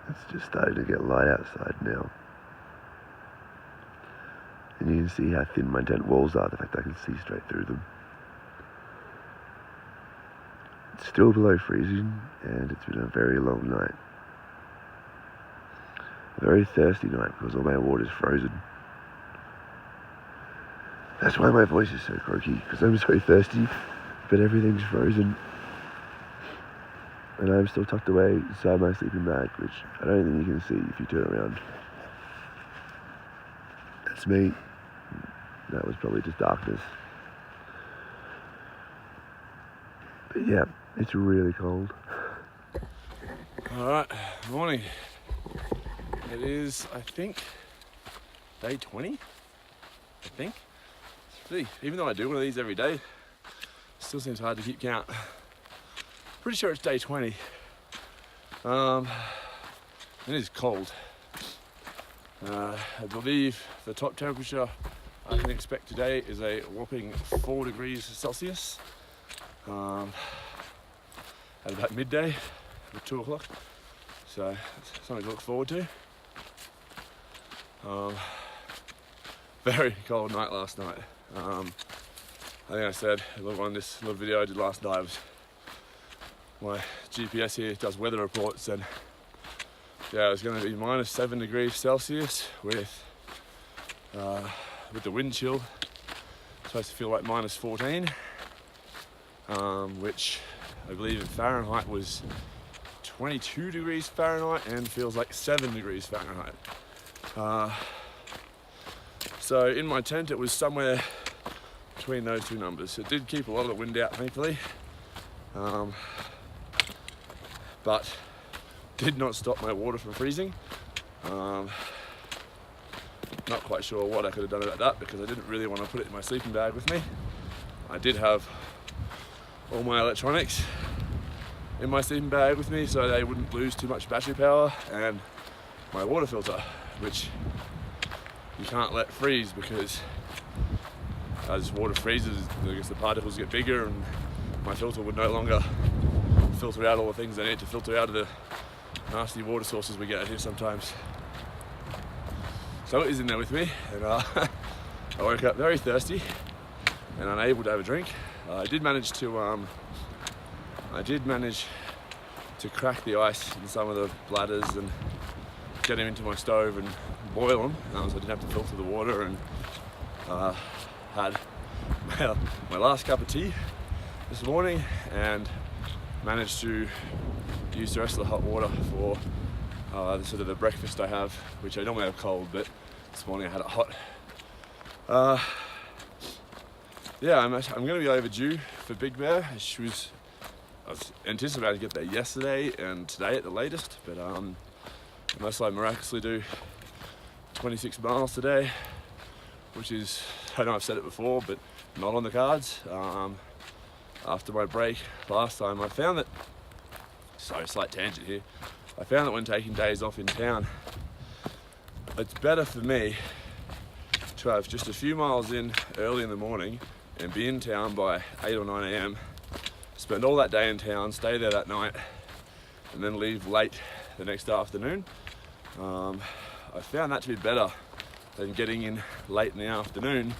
It's just starting to get light outside now. And you can see how thin my tent walls are. The fact I can see straight through them. It's still below freezing, and it's been a very long night. A very thirsty night because all my water's frozen. That's why my voice is so croaky, because I'm so thirsty, but everything's frozen. And I'm still tucked away inside my sleeping bag, which I don't think you can see if you turn around. That's me. That was probably just darkness. But yeah, it's really cold. Alright, morning. It is, I think, day 20, I think. It's really, even though I do one of these every day, it still seems hard to keep count. Pretty sure it's day 20. It is cold. I believe the top temperature I can expect today is a whopping 4 degrees Celsius at about midday, at 2 o'clock. So it's something to look forward to. Very cold night last night. I think I said on this little video I did last night, my GPS here does weather reports, and yeah, it was going to be minus 7 degrees Celsius with the wind chill. It's supposed to feel like minus 14, which I believe in Fahrenheit was 22 degrees Fahrenheit and feels like 7 degrees Fahrenheit. So in my tent it was somewhere between those two numbers. It did keep a lot of the wind out, thankfully, but did not stop my water from freezing. Not quite sure what I could have done about that, because I didn't really want to put it in my sleeping bag with me. I did have all my electronics in my sleeping bag with me so they wouldn't lose too much battery power, and my water filter, which you can't let freeze, because as water freezes, I guess the particles get bigger and my filter would no longer filter out all the things they need to filter out of the nasty water sources we get out here sometimes. So it is in there with me, and I woke up very thirsty and unable to have a drink. I did manage to crack the ice in some of the bladders and get them into my stove and boil them, so I didn't have to filter the water, and had my last cup of tea this morning and managed to use the rest of the hot water for sort of the breakfast I have, which I normally have cold, but this morning I had it hot. Yeah, I'm going to be overdue for Big Bear. I was anticipating to get there yesterday and today at the latest, but unless I miraculously do 26 miles today, which is, I know I've said it before, but not on the cards. After my break last time, I found that, sorry, slight tangent here, I found that when taking days off in town, it's better for me to have just a few miles in early in the morning and be in town by 8 or 9 a.m, spend all that day in town, stay there that night, and then leave late the next afternoon. I found that to be better than getting in late in the afternoon,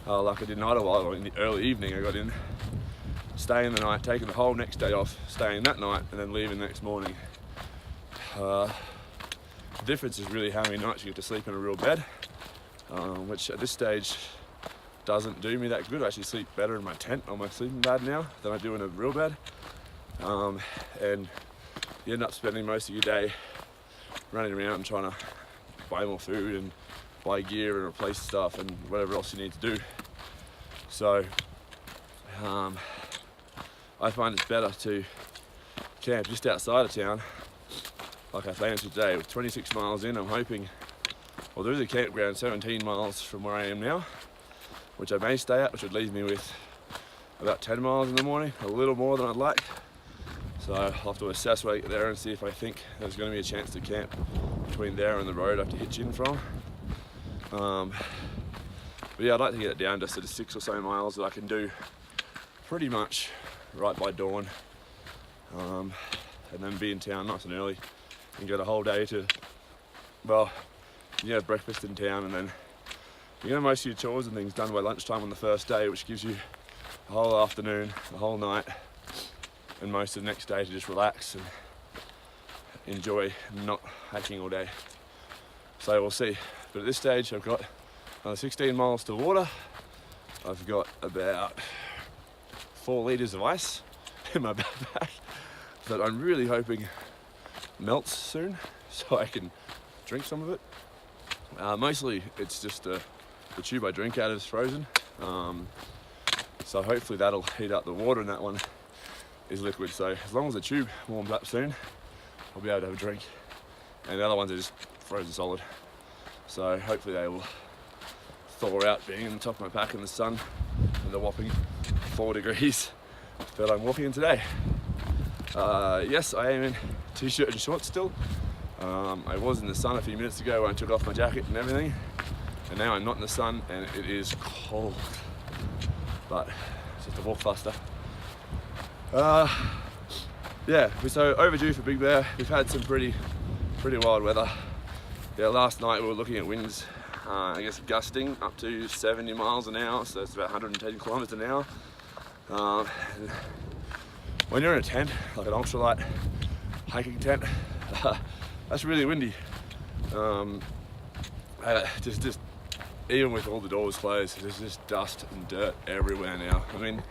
like I did in Idlewild, or in the early evening I got in, staying the night, taking the whole next day off, staying that night, and then leaving the next morning. The difference is really how many nights you get to sleep in a real bed, which at this stage doesn't do me that good. I actually sleep better in my tent on my sleeping bag now than I do in a real bed, and you end up spending most of your day running around and trying to buy more food and buy gear and replace stuff and whatever else you need to do. So I find it's better to camp just outside of town, like I planned to today. With 26 miles in, I'm hoping, well, there is a campground 17 miles from where I am now, which I may stay at, which would leave me with about 10 miles in the morning, a little more than I'd like. So I'll have to assess when I get there and see if I think there's going to be a chance to camp between there and the road I have to hitch in from. But yeah, I'd like to get it down to sort of 6 or so miles that I can do pretty much right by dawn, and then be in town nice and early and get a whole day to, well, you have breakfast in town and then you get most of your chores and things done by lunchtime on the first day, which gives you the whole afternoon, the whole night, and most of the next day to just relax and enjoy not hiking all day. So we'll see. But at this stage, I've got another 16 miles to water. I've got about 4 litres of ice in my backpack that I'm really hoping melts soon so I can drink some of it. Mostly it's just the tube I drink out of is frozen. So hopefully that'll heat up the water, and that one is liquid. So as long as the tube warms up soon, I'll be able to have a drink. And the other ones are just frozen solid. So hopefully they will thaw out, being in the top of my pack in the sun and the whopping 4 degrees that I'm walking in today. Yes, I am in t-shirt and shorts still. I was in the sun a few minutes ago when I took off my jacket and everything, and now I'm not in the sun and it is cold, but it's just a walk faster. Yeah, we're so overdue for Big Bear. We've had some pretty wild weather. Yeah, last night we were looking at winds, I guess gusting up to 70 miles an hour, so it's about 110 kilometers an hour. When you're in a tent, like an ultralight hiking tent, that's really windy. Just even with all the doors closed, there's just dust and dirt everywhere now. I mean,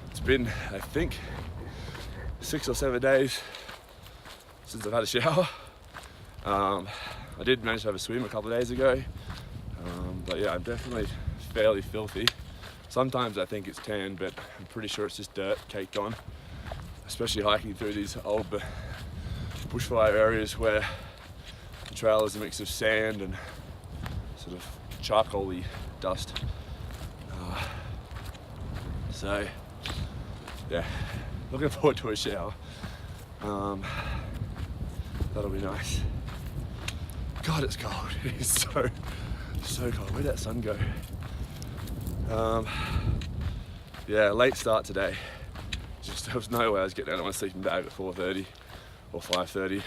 it's been, I think, 6 or 7 days since I've had a shower. I did manage to have a swim a couple of days ago, but yeah, I'm definitely fairly filthy. Sometimes I think it's tan, but I'm pretty sure it's just dirt caked on, especially hiking through these old bushfire areas where the trail is a mix of sand and sort of charcoaly dust. So yeah, looking forward to a shower. That'll be nice. God, it's cold. It's so cold. Where'd that sun go? Yeah, late start today. Just there was no way I was getting out of my sleeping bag at 4:30 or 5:30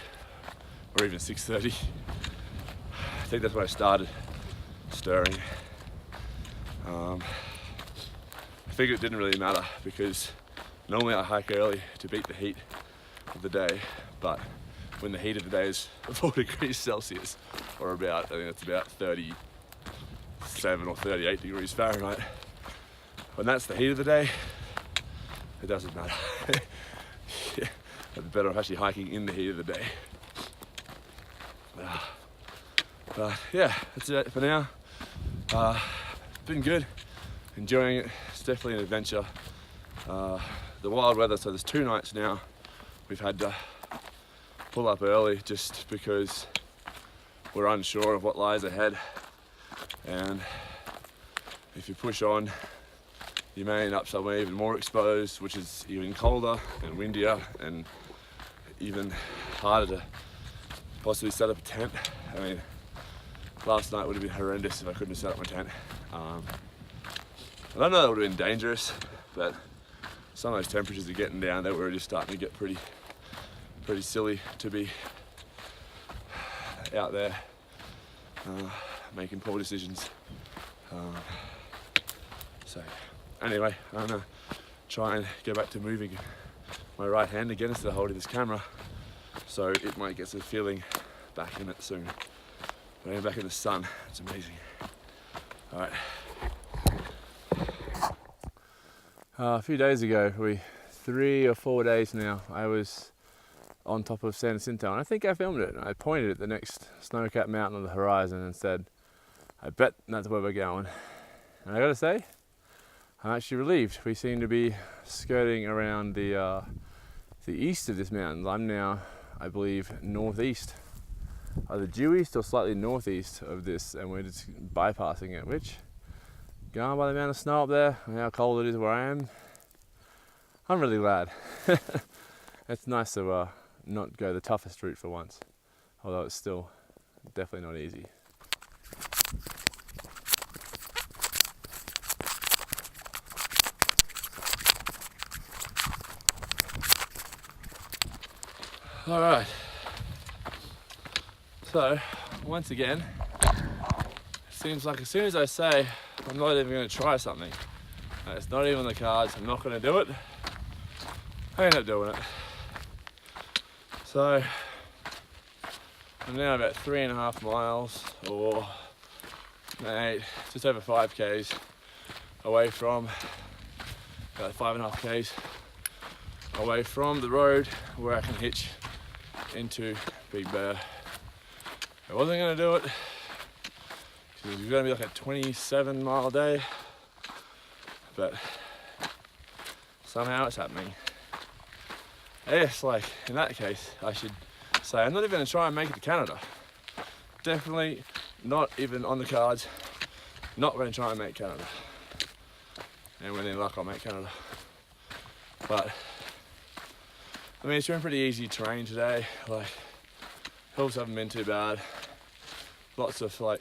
or even 6:30. I think that's when I started stirring. I figured it didn't really matter because normally I hike early to beat the heat of the day, but when the heat of the day is 4 degrees Celsius, or about, I think it's about 37 or 38 degrees Fahrenheit, when that's the heat of the day, it doesn't matter. Yeah, I'd be better off actually hiking in the heat of the day. But yeah, that's it for now. Been good, enjoying it. It's definitely an adventure. The wild weather, so there's 2 nights now we've had to pull up early just because we're unsure of what lies ahead, and if you push on you may end up somewhere even more exposed, which is even colder and windier and even harder to possibly set up a tent. I mean, last night would have been horrendous if I couldn't have set up my tent. I don't know that would have been dangerous, but some of those temperatures are getting down there where we're just starting to get pretty silly to be out there making poor decisions. So anyway, I'm gonna try and go back to moving my right hand again instead of holding this camera, so it might get some feeling back in it soon. But I'm back in the sun, it's amazing. All right. A few days ago, 3 or 4 days now, I was on top of San Jacinto, and I think I filmed it. I pointed at the next snow-capped mountain on the horizon and said, I bet that's where we're going. And I gotta say, I'm actually relieved. We seem to be skirting around the east of this mountain. I'm now, I believe, northeast, either due east or slightly northeast of this, and we're just bypassing it, which, going by the amount of snow up there and how cold it is where I am, I'm really glad. It's nice to not go the toughest route for once, although it's still definitely not easy. All right, So, once again, seems like as soon as I say I'm not even going to try something, it's not even on the cards, I'm not going to do it, I end up doing it. So, I'm now about 3.5 miles, or just over 5 k's away from, about 5.5 k's away from the road where I can hitch into Big Bear. I wasn't going to do it because it was going to be like a 27-mile day, but somehow it's happening. I guess, like, in that case, I should say I'm not even going to try and make it to Canada. Definitely not even on the cards. Not going to try and make Canada. And with any luck, I'll make Canada. But, I mean, it's been pretty easy terrain today. Like, hills haven't been too bad. Lots of, like,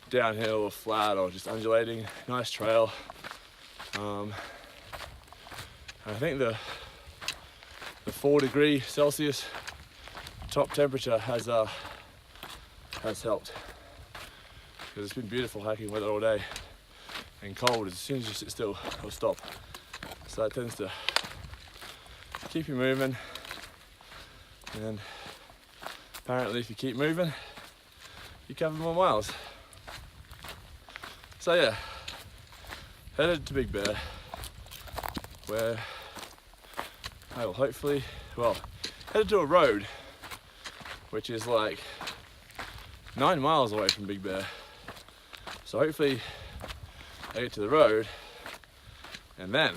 downhill or flat or just undulating. Nice trail. I think the 4 degrees Celsius top temperature has helped, because it's been beautiful hiking weather all day and cold. As soon as you sit still, it'll stop. So it tends to keep you moving, and apparently if you keep moving, you cover more miles. So yeah, headed to Big Bear, where I will hopefully, headed to a road which is like 9 miles away from Big Bear. So hopefully I get to the road, and then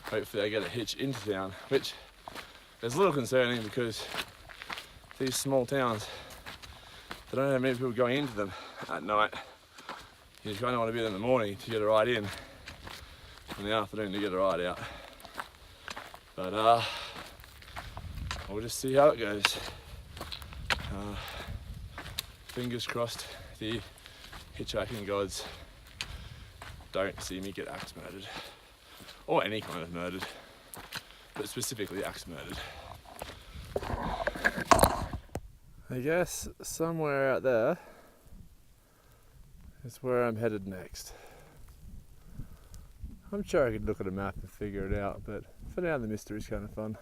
hopefully I get a hitch into town, which is a little concerning because these small towns, they don't have many people going into them at night. You kind of want to be there in the morning to get a ride in the afternoon to get a ride out. But we'll just see how it goes. Fingers crossed the hitchhiking gods don't see me get axe murdered, or any kind of murdered, but specifically axe murdered. I guess somewhere out there is where I'm headed next. I'm sure I could look at a map and figure it out, but for now the mystery's kind of fun.